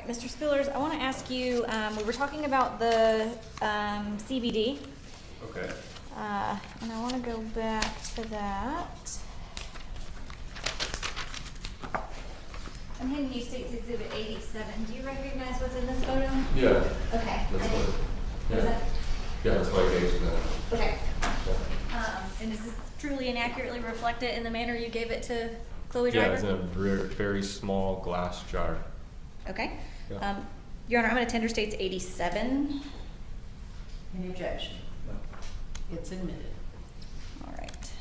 right, Mr. Spillers, I want to ask you, we were talking about the CBD. Okay. And I want to go back to that. I'm handing you State's Exhibit 87. Do you recognize what's in this photo? Yeah. Okay. That's what. Is that? Yeah, that's why I gave you that. Okay. And does this truly and accurately reflect it in the manner you gave it to Chloe Driver? Yeah, it's in a very small glass jar. Okay. Yeah. Your Honor, I'm going to tender State's 87. Any objection? It's admitted. All right.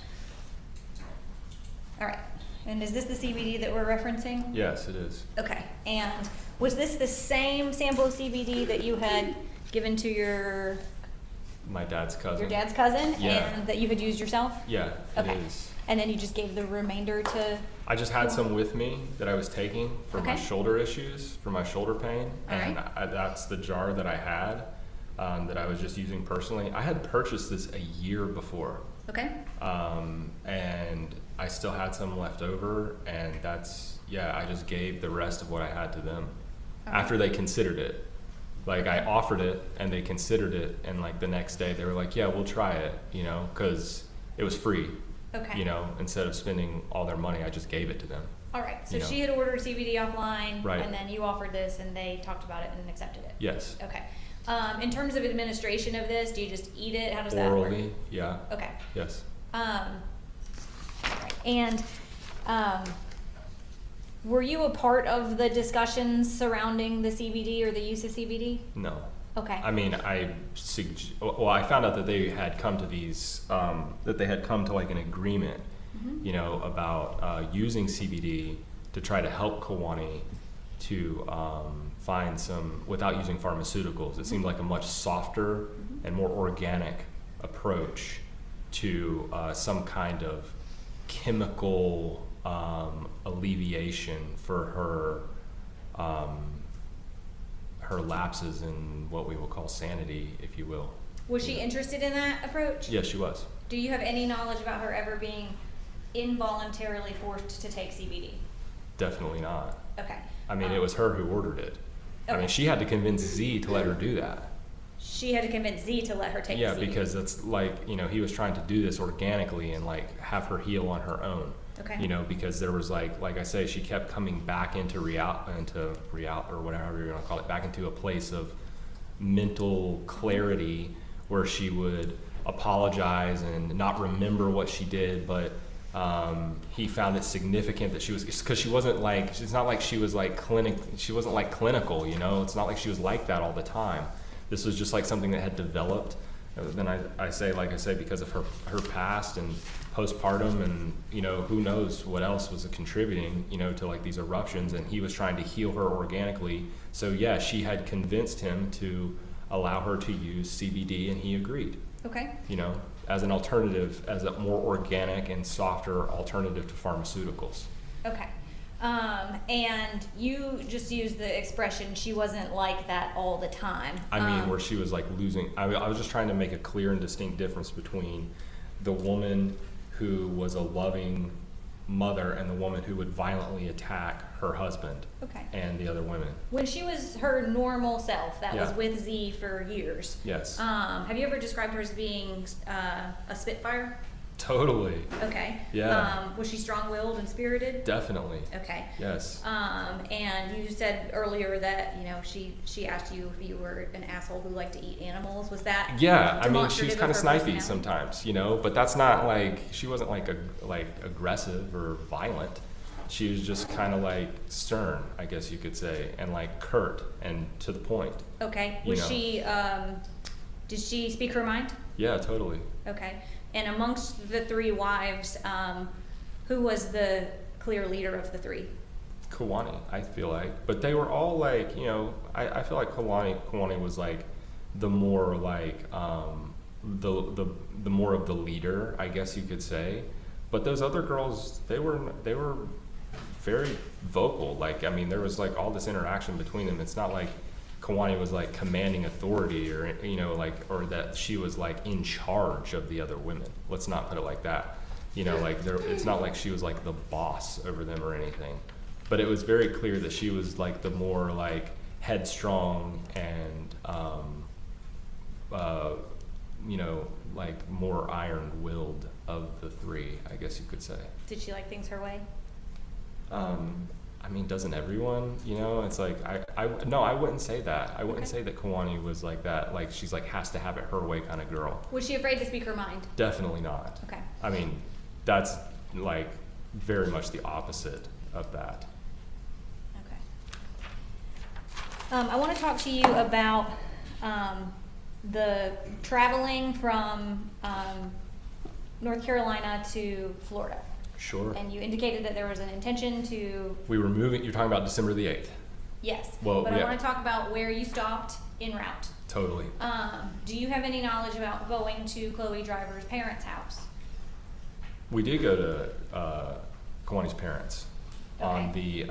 All right. And is this the CBD that we're referencing? Yes, it is. Okay. And was this the same sample of CBD that you had given to your My dad's cousin. your dad's cousin? Yeah. And that you had used yourself? Yeah, Okay. it is. And then you just gave the remainder to... I just had some with me that I was taking for my Okay. shoulder issues, for my shoulder pain, All and right. that's the jar that I had that I was just using personally. I had purchased this a year before, Okay. and I still had some left over, and I just gave the rest of what I had to them Okay. after they considered it. Like I offered it, and they considered it, and like the next day they were like, "Yeah, we'll try it," because it was free. Okay. Instead of spending all their money, I just gave it to them. All right. So you know. she had ordered CBD offline, Right. and then you offered this, and they talked about it and accepted it. Yes. Okay. In terms of administration of this, do you just eat it? How does that work? Orally, yeah. Okay. Yes. All right. And were you a part of the discussions surrounding the CBD or the use of CBD? No. Okay. I mean, I found out that they had come to these, that they had come to like an agreement, Mm-hmm. about using CBD to try to help Kiwani to find some, without using pharmaceuticals. It seemed like a much softer and more organic approach to some kind of chemical alleviation for her lapses in what we will call sanity, if you will. Was she interested in that approach? Yes, she was. Do you have any knowledge about her ever being involuntarily forced to take CBD? Definitely not. Okay. I mean, it was her who ordered it. I Okay. mean, she had to convince Z to let her do that. She had to convince Z to let her take Yeah, the CBD. because it's like, he was trying to do this organically and like have her heal on her own. Okay. Because there was like I say, she kept coming back into real or whatever you're gonna call it, back into a place of mental clarity where she would apologize and not remember what she did, but he found it significant that she was, because she wasn't like, it's not like she was like she wasn't like clinical, it's not like she was like that all the time. This was just like something that had developed. Then I say because of her past and postpartum, and who knows what else was contributing to like these eruptions, and he was trying to heal her organically. So yeah, she had convinced him to allow her to use CBD, and he agreed. Okay. As an alternative, as a more organic and softer alternative to pharmaceuticals. Okay. And you just used the expression, she wasn't like that all the time. I mean, where she was like losing, I was just trying to make a clear and distinct difference between the woman who was a loving mother and the woman who would violently attack her husband. Okay. And the other women. When she was her normal self, that was Yeah. with Z for years. Yes. Have you ever described her as being a Spitfire? Totally. Okay. Yeah. Was she strong-willed and spirited? Definitely. Okay. Yes. And you said earlier that she asked you if you were an asshole who liked to eat animals. Was that? Yeah, I mean, she was demonstrative kind of her snipey personality? sometimes, but that's not like, she wasn't like aggressive or violent. She was just kind of like stern, I guess you could say, and like curt and to the point. Okay. You Was know. she? Did she speak her mind? Yeah, totally. Okay. And amongst the three wives, who was the clear leader of the three? Kiwani, I feel like, but they were all like, I feel like Kiwani was like the more like the more of the leader, I guess you could say. But those other girls, they were very vocal. Like, I mean, there was like all this interaction between them. It's not like Kiwani was like commanding authority or or that she was like in charge of the other women. Let's not put it like that. It's not like she was like the boss over them or anything. But it was very clear that she was like the more like headstrong and you know, like more iron-willed of the three, I guess you could say. Did she like things her way? I mean, doesn't everyone? You know, it's like no, I wouldn't say that. I wouldn't Okay. say that Kawani was like that. Like she's like has to have it her way kind of girl. Was she afraid to speak her mind? Definitely not. Okay. I mean, that's like very much the opposite of that. Okay. I want to talk to you about the traveling from North Carolina to Florida. Sure. And you indicated that there was an intention to, We were moving. You're talking about December the 8th. yes. Well, But I yeah. want to talk about where you stopped en route. Totally. Do you have any knowledge about going to Chloe Driver's parents' house? We did go to Kawani's parents on the.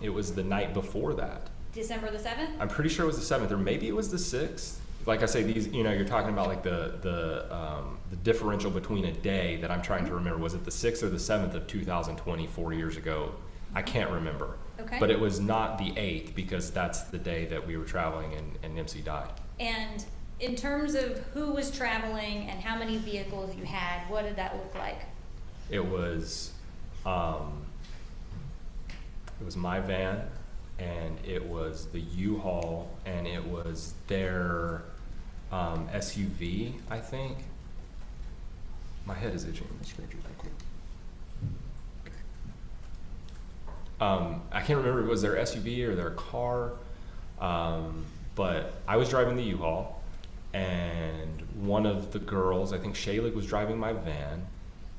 It was the night before that. December the 7th? I'm pretty sure it was the 7th, or maybe it was the 6th. Like I say, these, you know, you're talking about like the differential between a day that I'm trying to remember. Was it the 6th or the 7th of 2020, 4 years ago? I can't remember. Okay. But it was not the 8th because that's the day that we were traveling and Nimsy died. And in terms of who was traveling and how many vehicles you had, what did that look like? It was my van, and it was the U-Haul, and it was their SUV, I think. My head is itching. I can't remember if it was their SUV or their car, but I was driving the U-Haul, and one of the girls, I think Shayla, was driving my van,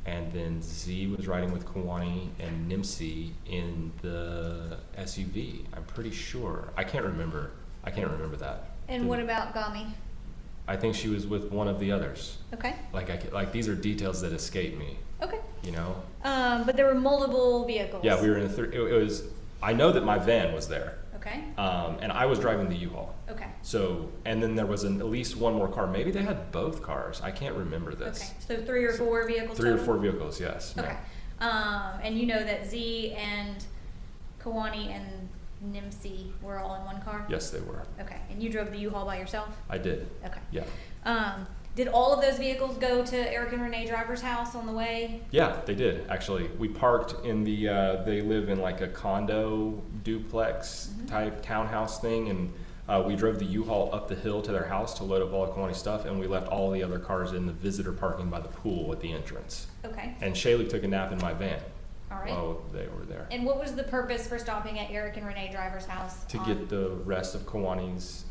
and then Z was riding with Kawani and Nimsy in the SUV. I'm pretty sure. I can't remember that. And what about Gami? I think she was with one of the others. Okay. Like these are details that escape me. Okay. You know. But there were multiple vehicles. Yeah, we were in it was. I know that my van was there. Okay. And I was driving the U-Haul. Okay. So, and then there was at least one more car. Maybe they had both cars. I can't remember this. Okay. So 3 or 4 vehicles. Three or total? 4 vehicles, yes. Okay. And you know that Z and Kawani and Nimsy were all in one car? Yes, they were. Okay. And you drove the U-Haul by yourself? I did. Okay. Yeah. Did all of those vehicles go to Eric and Renee Driver's house on the way? Yeah, they did, actually. We parked in the, they live in like a condo duplex type townhouse thing, and we drove the U-Haul up the hill to their house to load up all the Kawani stuff, and we left all the other cars in the visitor parking by the pool at the entrance. Okay. And Shaylee took a nap in my van All right. while they were there. And what was the purpose for stopping at Eric and Renee Driver's house? To get the rest of Kawani's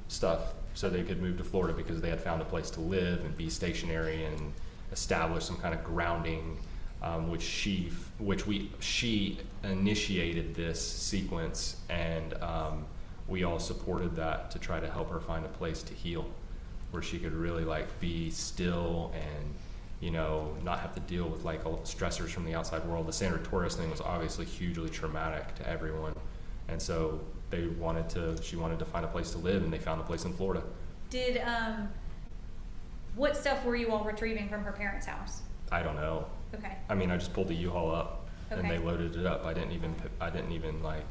stuff so they could move to Florida because they had found a place to live and be stationary and establish some kind of grounding, which she initiated this sequence, and we all supported that to try to help her find a place to heal where she could really like be still and, you know, not have to deal with like stressors from the outside world. The Sandra Torres thing was obviously hugely traumatic to everyone, and so she wanted to find a place to live, and they found a place in Florida. Did, what stuff were you all retrieving from her parents' house? I don't know. Okay. I mean, I just pulled the U-Haul up and Okay. they loaded it up. I didn't even like,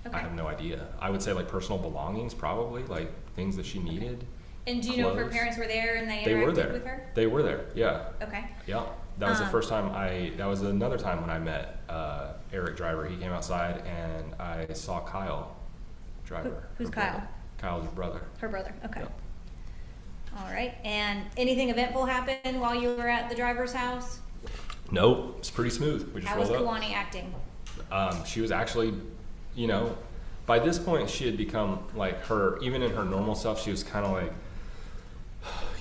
Okay. I have no idea. I would say like personal belongings, probably, like things that she needed. And do you know if her Clothes. parents were there and they They were interacted there. with her? They were there, yeah. Okay. Yeah. That was the Um, first time that was another time when I met Eric Driver. He came outside and I saw Kyle Driver. Who's her brother. Kyle? Kyle's brother. Her brother, okay. Yeah. All right, and anything eventful happened while you were at the driver's house? Nope, it's pretty smooth. We just How was rolled up. Kawani acting? She was actually, you know, by this point she had become like her, even in her normal self, she was kind of like,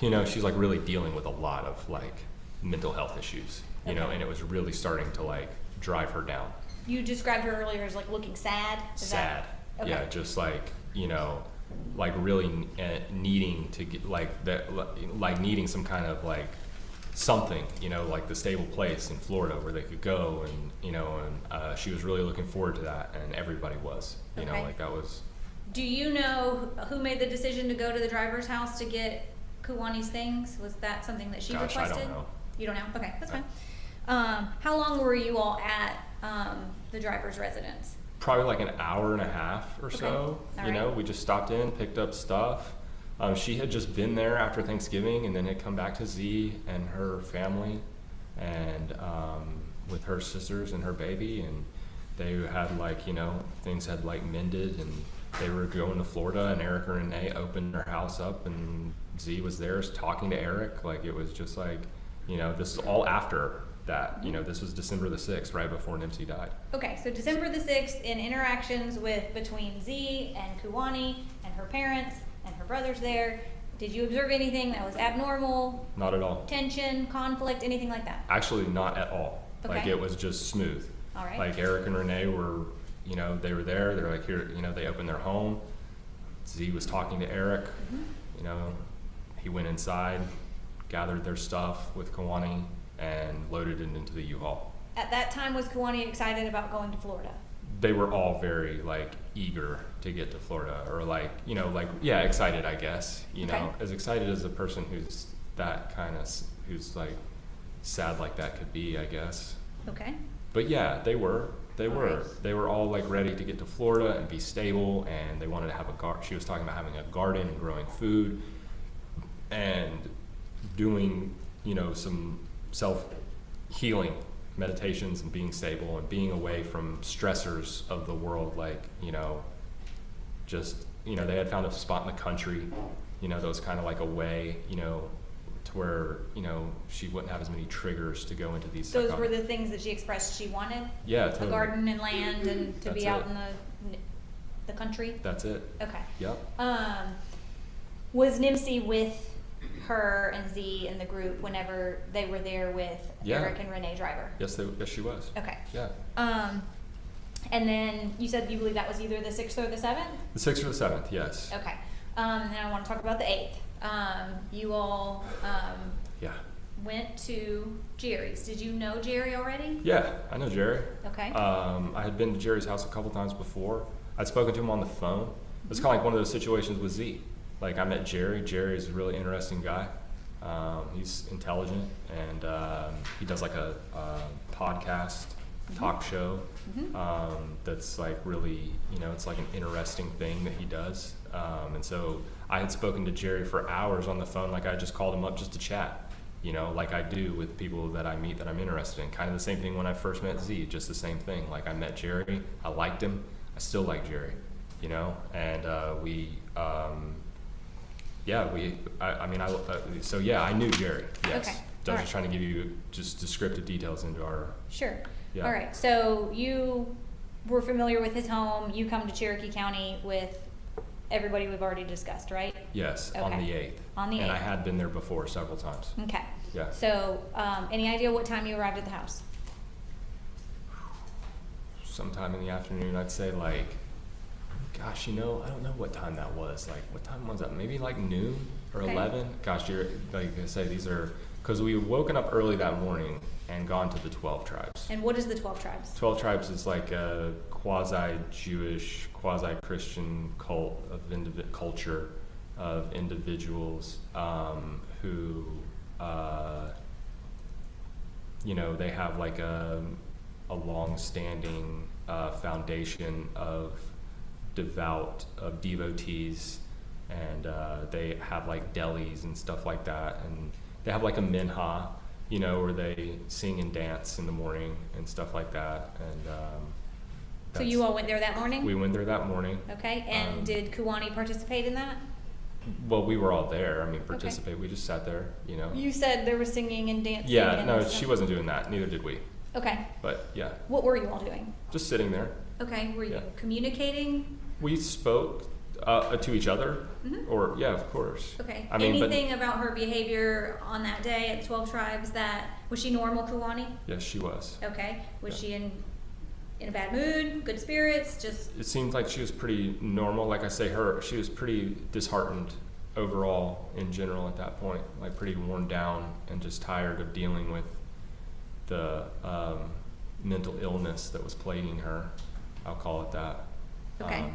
you know, she's like really dealing with a lot of like mental health issues, you know, Okay. and it was really starting to like drive her down. You described her earlier as like looking sad? Is Sad. that- okay. Yeah, just like, you know, like really needing to get like that, like needing some kind of like something, you know, like the stable place in Florida where they could go, and you know, and she was really looking forward to that, and everybody was, you know, Okay. like that was. Do you know who made the decision to go to the driver's house to get Kawani's things? Was that something that she Gosh, I requested? don't know. You don't know? Okay, that's No. fine. How long were you all at the driver's residence? Probably like an hour and a half or so. All You know, right. we just stopped in, picked up stuff. She had just been there after Thanksgiving and then had come back to Z and her family and with her sisters and her baby, and they had like, you know, things had like mended and they were going to Florida, and Eric and Renee opened their house up and Z was there talking to Eric. Like it was just like, you know, this is all after that. You know, this was December the 6th, right before Nipsey died. Okay, so December the 6th, in interactions between Z and Kuwani and her parents and her brothers there, did you observe anything that was abnormal, Not at all. tension, conflict, anything like that? Actually, not at all. Like Okay. it was just smooth. All right. Like Eric and Renee were, you know, they were there. They're like, here, you know, they opened their home. Z was talking to Eric. You know, he went inside, gathered their stuff with Kawani, and loaded it into the U-Haul. At that time, was Kuwani excited about going to Florida? They were all very like eager to get to Florida, or like, you know, like, yeah, excited, I guess, you know, Okay. as excited as a person who's that kind of, who's like sad like that could be, I guess. Okay. But yeah, they were. All right. They were all like ready to get to Florida and be stable, and they wanted to have she was talking about having a garden and growing food and doing, you know, some self-healing meditations and being stable and being away from stressors of the world, like, you know, just, you know, they had found a spot in the country, you know, that was kind of like a way, you know, to where, you know, she wouldn't have as many triggers to go into these. Those were the things that she expressed she wanted? Yeah, A totally. garden and land and to be That's out it. in the country? That's it. Okay. Yep. Was Nimsy with her and Z and the group whenever they were there with Yeah. Eric and Renee Driver? Yes, she was. Okay. Yeah. And then you said you believe that was either the 6th or the 7th? The 6th or the 7th, yes. Okay. And then I want to talk about the 8th. You all Yeah. went to Jerry's. Did you know Jerry already? Yeah, I know Jerry. Okay. I had been to Jerry's house a couple times before. I'd spoken to him on the phone. It's kind of like one of those situations with Z. Like I met Jerry. Jerry's a really interesting guy. He's intelligent, and he does like a podcast talk show that's like really, you know, it's like an interesting thing that he does. And so I had spoken to Jerry for hours on the phone. Like I just called him up just to chat, you know, like I do with people that I meet that I'm interested in. Kind of the same thing when I first met Z, just the same thing. Like I met Jerry, I liked him, I still like Jerry, you know, and so yeah, I knew Jerry, yes. Okay, I was alright. just trying to give you just descriptive details into our, Sure. Yeah. All right. So you were familiar with his home. You come to Cherokee County with everybody we've already discussed, right? yes, on Okay. the 8th. On the And I 8th. had been there before several times. Okay. Yeah. So, any idea what time you arrived at the house? Sometime in the afternoon, I'd say like, gosh, you know, I don't know what time that was. Like, what time was that? Maybe like noon or Okay. 11? Gosh, like I say, these are, because we had woken up early that morning and gone to the 12 tribes. And what is the 12 tribes? 12 tribes is like a quasi-Jewish, quasi-Christian cult of culture of individuals who, you know, they have like a long-standing foundation of devotees, and they have like delis and stuff like that, and they have like a minha, you know, where they sing and dance in the morning and stuff like that. And So you all went there that morning? we went there that morning. Okay. And did Kuwani participate in that? Well, we were all there. I mean, participate. We just sat there, you know. You said there was singing and dancing. Yeah, and no, stuff. she wasn't doing that. Neither did we. Okay. But yeah, What were you all doing? just sitting there. Okay. Were you Yeah. communicating? We spoke to each other, Mhm. or yeah, of course. Okay. I mean, Anything about her behavior on that day at the 12 tribes was she normal, Kuwani? Yes, she was. Okay. Was Yeah. she in a bad mood, good spirits, just It seemed like she was pretty normal. Like I say, she was pretty disheartened overall in general at that point, like pretty worn down and just tired of dealing with the mental illness that was plaguing her. I'll call it that. Okay.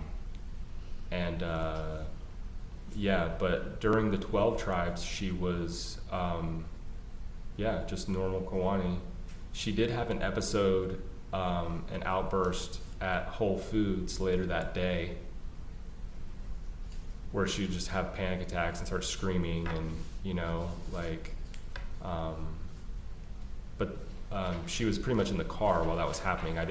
Yeah, but during the 12 tribes, she was, just normal Kawani. She did have an episode an outburst at Whole Foods later that day where she would just have panic attacks and start screaming and, you know, like, but she was pretty much in the car while that was happening. I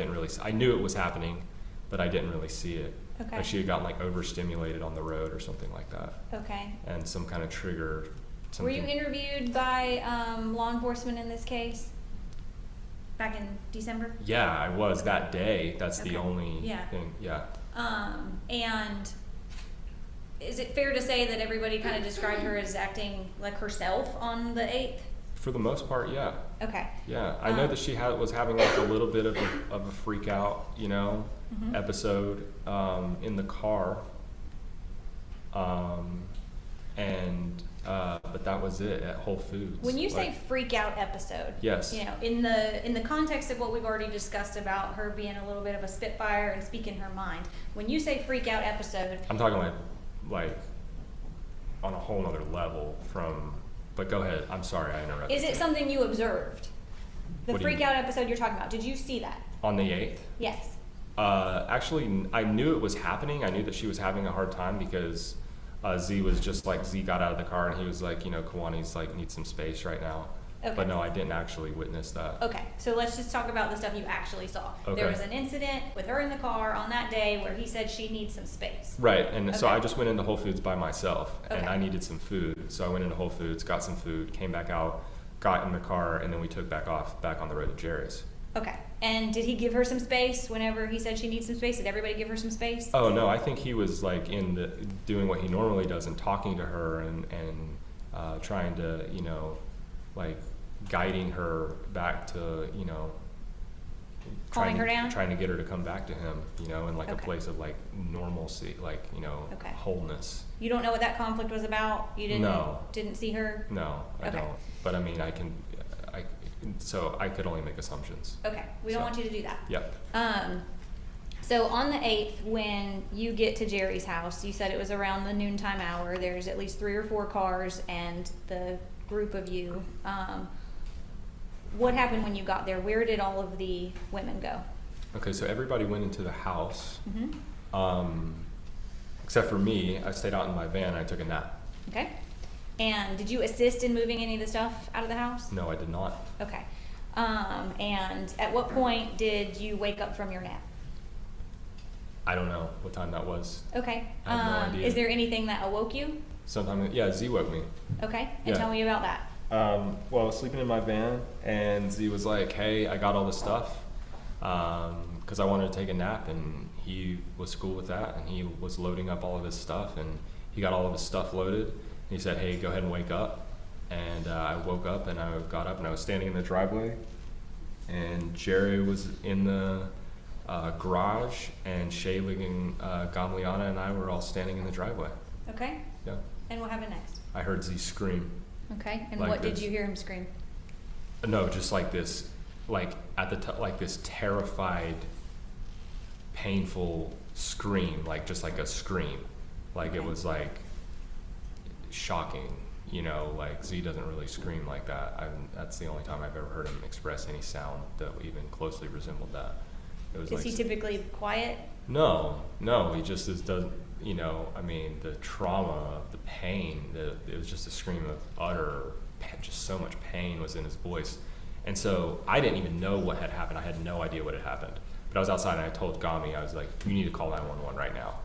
knew it was happening, but I didn't really see it. Okay. Like she had gotten like overstimulated on the road or something like that. Okay. And some kind of trigger. Were you something- interviewed by law enforcement in this case back in December? Yeah, I was that day. That's Okay. the only Yeah. thing. Yeah. And is it fair to say that everybody kind of described her as acting like herself on the 8th? For the most part, yeah. Okay. Yeah. I know that she was having like a little bit of a freak out, you know, Mhm. episode in the car. But that was it at Whole Foods. When you say Like, freak out episode, yes. you know, in the context of what we've already discussed about her being a little bit of a spitfire and speaking her mind, when you say freak out episode, I'm talking like on a whole nother level from, but go ahead. I'm sorry, I interrupted. is it something you observed? The What do you freak mean? out episode you're talking about, did you see that? On the 8th? Yes. Actually, I knew it was happening. I knew that she was having a hard time because Z was just like, Z got out of the car and he was like, you know, Kawani's like, needs some space right now. Okay. But no, I didn't actually witness that. Okay, so let's just talk about the stuff you actually saw. Okay. There was an incident with her in the car on that day where he said she needs some space. Right, and so Okay. I just went into Whole Foods by myself and Okay. I needed some food. So I went into Whole Foods, got some food, came back out, got in the car, and then we took back on the road to Jerry's. Okay, and did he give her some space whenever he said she needs some space? Did everybody give her some space? Oh no, I think he was like doing what he normally does and talking to her and trying to, you know, like guiding her back to, you know, Calming her down? trying to get her to come back to him, you know, in like Okay. a place of like normalcy, like, you know, Okay. wholeness. You don't know what that conflict was about? You No. didn't see her? No, I Okay. don't. But I mean, so I could only make assumptions. Okay, we don't So. want you to do that. Yep. So on the 8th, when you get to Jerry's house, you said it was around the noontime hour. There's at least 3 or 4 cars and the group of you. What happened when you got there? Where did all of the women go? Okay, so everybody went into the house, Mm-hmm. except for me. I stayed out in my van and I took a nap. Okay. And did you assist in moving any of the stuff out of the house? No, I did not. Okay. And at what point did you wake up from your nap? I don't know what time that was. Okay. I have no idea. Is there anything that awoke you? Sometime, yeah, Z woke me. Okay. And Yeah. tell me about that. Well, I was sleeping in my van, and Z was like, "Hey, I got all this stuff," because I wanted to take a nap, and he was cool with that, and he was loading up all of his stuff, and he got all of his stuff loaded. And he said, "Hey, go ahead and wake up," and I woke up, and I got up, and I was standing in the driveway, and Jerry was in the garage, and Shaylee and Gamliana and I were all standing in the driveway. Okay. Yeah, And what happened next? I heard Z scream. Okay. And Like what did this. you hear him scream? No, just like this, like at the like this terrified, painful scream, like just like a scream, like it Okay. was like shocking, you know. Like Z doesn't really scream like that. That's the only time I've ever heard him express any sound that even closely resembled that. It was Is like he typically quiet? no, he just doesn't. You know, I mean, the trauma, the pain, it was just a scream of utter, just so much pain was in his voice. And so I didn't even know what had happened. I had no idea what had happened. But I was outside and I told Gami, I was like, you need to call 911 right now.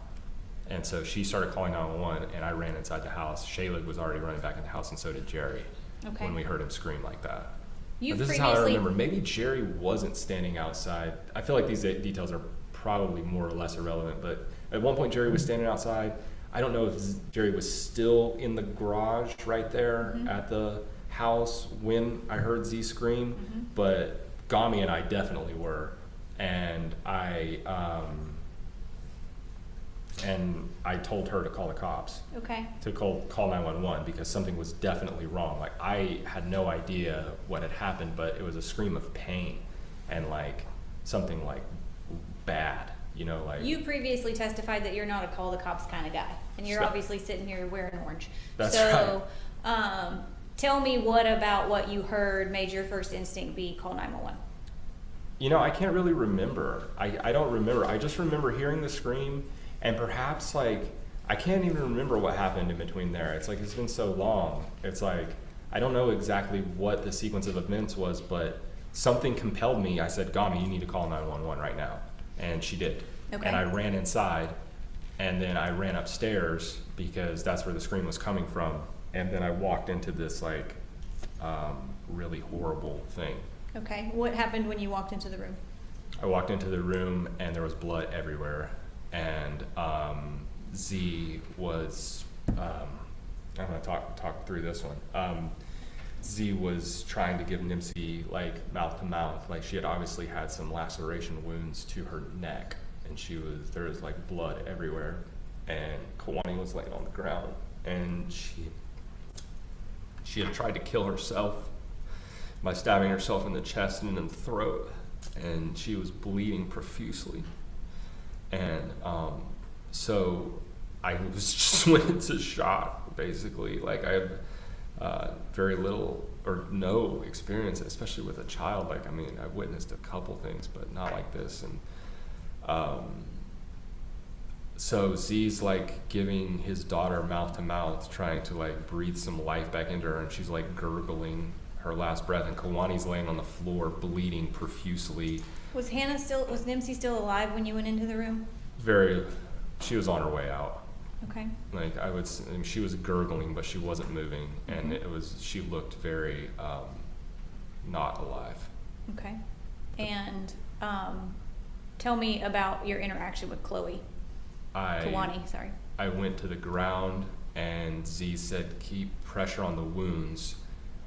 And so she started calling 911 and I ran inside the house. Shayla was already running back in the house and so did Jerry Okay. when we heard him scream like that. You But this is how I remember. Maybe Jerry wasn't standing outside. I feel like these details are probably more or less irrelevant, but at one point Jerry was standing outside. I don't know if Jerry was still in the garage right there Mhm. at the house when I heard Z scream, Mhm. but Gami and I definitely were. And I told her to call the cops, Okay. to call 911 because something was definitely wrong. Like I had no idea what had happened, but it was a scream of pain and like something like bad, you know, like You previously testified that you're not a call the cops kind of guy, and you're So- obviously sitting here wearing orange. That's so, tell me what about what you heard made your first instinct be call 911? You know, I can't really remember. I don't remember. I just remember hearing the scream, and perhaps like I can't even remember what happened in between there. It's like it's been so long. It's like I don't know exactly what the sequence of events was, but something compelled me. I said, "Gami, you need to call 911 right now," and she did. Okay. And I ran inside, and then I ran upstairs because that's where the scream was coming from, and then I walked into this like really horrible thing. Okay. What happened when you walked into the room? I walked into the room and there was blood everywhere, and Z was I'm gonna talk through this one. Z was trying to give Nimsi like mouth to mouth, like she had obviously had some laceration wounds to her neck, and there was like blood everywhere, and Kawani was laying on the ground, and she had tried to kill herself by stabbing herself in the chest and in the throat, and she was bleeding profusely. And so I was just went into shock, basically. Like I have very little or no experience, especially with a child. Like, I mean, I've witnessed a couple things, but not like this. And so Z's like giving his daughter mouth to mouth, trying to like breathe some life back into her, and she's like gurgling her last breath, and Kawani's laying on the floor bleeding profusely. Was Nimsi still alive when you went into the room? She was on her way out. Okay. Like she was gurgling, but she wasn't moving, and she looked very not alive. Okay. And tell me about your interaction with Kawani, sorry. I went to the ground, and Z said, keep pressure on the wounds.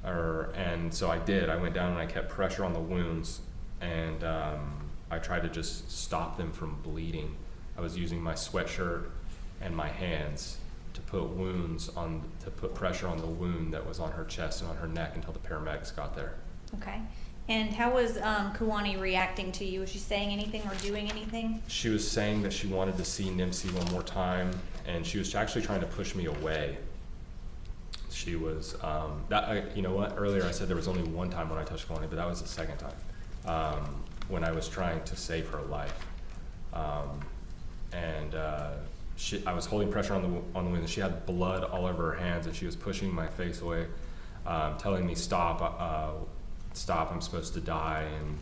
And so I did. I went down and I kept pressure on the wounds, and I tried to just stop them from bleeding. I was using my sweatshirt and my hands to put pressure on the wound that was on her chest and on her neck until the paramedics got there. Okay. And how was Kawani reacting to you? Was she saying anything or doing anything? She was saying that she wanted to see Nimsi one more time, and she was actually trying to push me away. She was, you know what, earlier I said there was only one time when I touched Kawani, but that was the second time, when I was trying to save her life. I was holding pressure on the wound, and she had blood all over her hands, and she was pushing my face away, telling me, stop, I'm supposed to die, and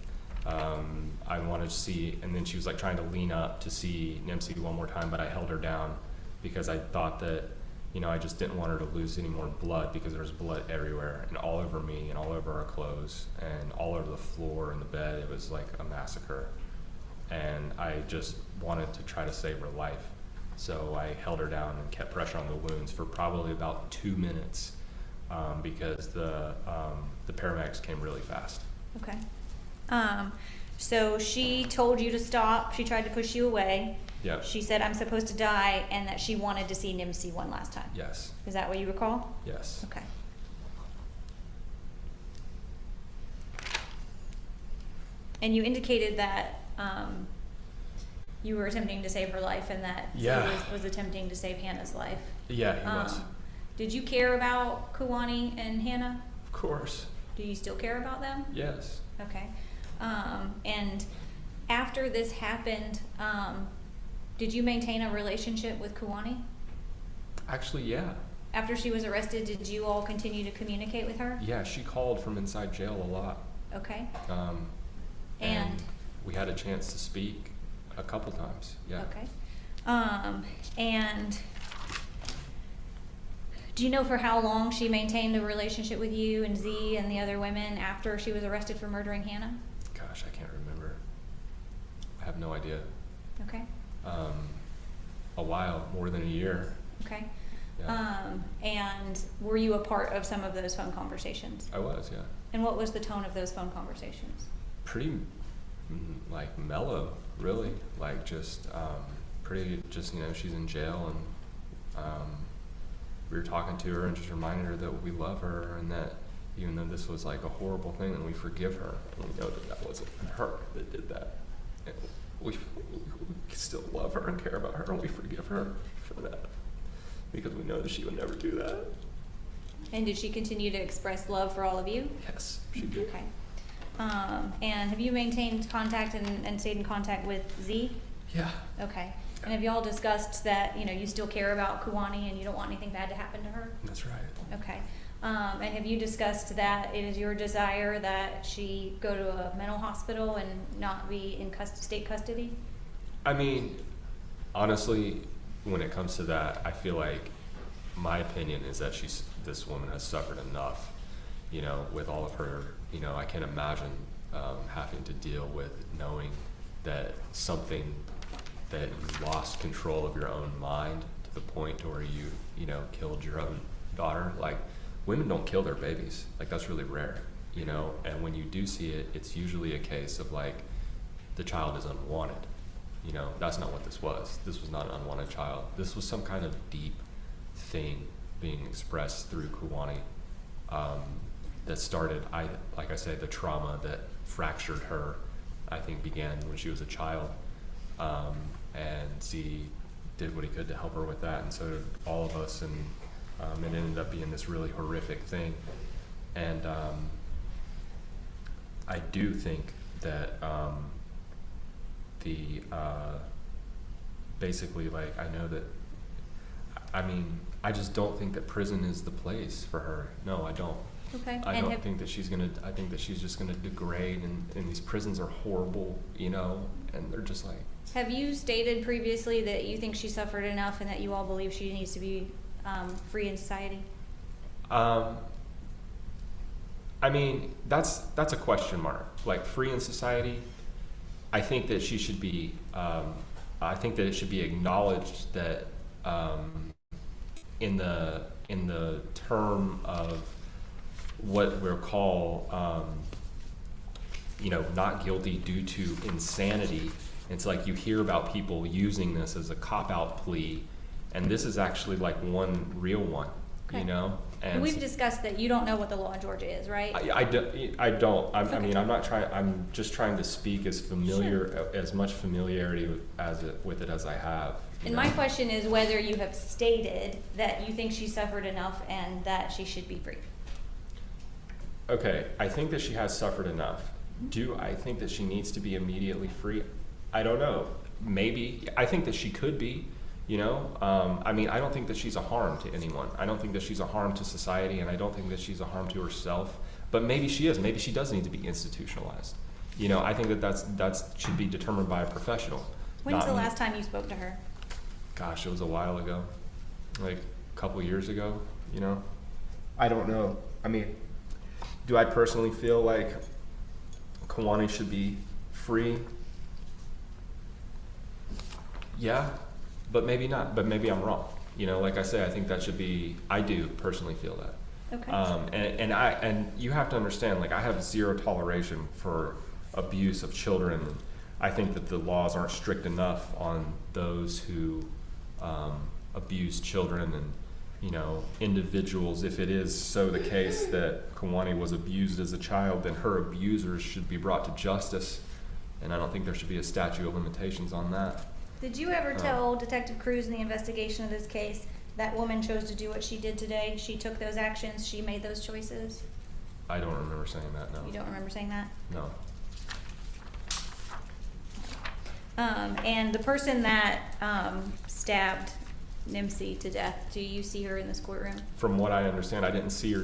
I wanted to see, and then she was like trying to lean up to see Nimsi one more time, but I held her down because I thought that, you know, I just didn't want her to lose any more blood, because there was blood everywhere and all over me and all over our clothes and all over the floor and the bed. It was like a massacre, and I just wanted to try to save her life. So I held her down and kept pressure on the wounds for probably about 2 minutes, because the paramedics came really fast. Okay. So she told you to stop. She tried to push you away. Yeah. She said, I'm supposed to die, and that she wanted to see Nimsi one last time. Yes. Is that what you recall? Yes. Okay. And you indicated that you were attempting to save her life, and that he was attempting to save Hannah's life. Yeah, he was. Did you care about Kawani and Hannah? Of course. Do you still care about them? Yes. Okay. And after this happened, did you maintain a relationship with Kawani? Actually, yeah. After she was arrested, did you all continue to communicate with her? Yeah, she called from inside jail a lot. Okay. And we had a chance to speak a couple times. Yeah. Okay. And do you know for how long she maintained a relationship with you and Z and the other women after she was arrested for murdering Hannah? Gosh, I can't remember. I have no idea. Okay. A while, more than a year. Okay. Yeah. And were you a part of some of those phone conversations? I was, yeah. And what was the tone of those phone conversations? Pretty, like, mellow, really. Like, just, you know, she's in jail, and we were talking to her and just reminding her that we love her, and that even though this was like a horrible thing, and we forgive her, and we know that that wasn't her that did that. And we still love her and care about her, and we forgive her for that, because we know that she would never do that. And did she continue to express love for all of you? Yes, she did. Okay. And have you maintained contact and stayed in contact with Z? Yeah. Okay. And have y'all discussed that, you still care about Kuwani and you don't want anything bad to happen to her? That's right. Okay. And have you discussed that it is your desire that she go to a mental hospital and not be in state custody? I mean, honestly, when it comes to that, I feel like my opinion is that this woman has suffered enough, with all of her, I can't imagine having to deal with knowing that something that you lost control of your own mind to the point where you killed your own daughter. Like, women don't kill their babies. Like, that's really rare, and when you do see it, it's usually a case of like the child is unwanted. That's not what this was. This was not an unwanted child. This was some kind of deep thing being expressed through Kuwani that started, like I say, the trauma that fractured her, I think, began when she was a child. And Z did what he could to help her with that, and so did all of us, and it ended up being this really horrific thing. And I do think that basically, like, I know that, I just don't think that prison is the place for her. No, I don't. Okay. I think that she's just gonna degrade, and these prisons are horrible, and they're just like. Have you stated previously that you think she suffered enough and that you all believe she needs to be free in society? That's a question mark. Like, free in society, I think that she should be. I think that it should be acknowledged that in the term of what we'll call, not guilty due to insanity. It's like you hear about people using this as a cop-out plea, and this is actually like one real one, Okay. And we've discussed that you don't know what the law in Georgia is, right? I don't. Okay. I'm not trying. I'm just trying to speak as as much familiarity with it as I have. And my question is whether you have stated that you think she suffered enough and that she should be free. Okay, I think that she has suffered enough. Do I think that she needs to be immediately free? I don't know. Maybe. I think that she could be, I don't think that she's a harm to anyone. I don't think that she's a harm to society, and I don't think that she's a harm to herself. But maybe she is. Maybe she does need to be institutionalized. I think that should be determined by a professional. When's not the me. last time you spoke to her? Gosh, it was a while ago. Like a couple years ago, I don't know. Do I personally feel like Kuwani should be free? Yeah, but maybe not. But maybe I'm wrong. Like I say, I think that should be. I do personally feel that. Okay. And you have to understand. Like, I have zero toleration for abuse of children. I think that the laws aren't strict enough on those who abuse children and individuals. If it is so the case that Kuwani was abused as a child, then her abusers should be brought to justice. And I don't think there should be a statute of limitations on that. Did you ever tell Detective Cruz in the investigation of this case that woman chose to do what she did today? She took those actions, she made those choices? I don't remember saying that, no. You don't remember saying that? No. And the person that stabbed Nimsy to death, do you see her in this courtroom? From what I understand, I didn't see her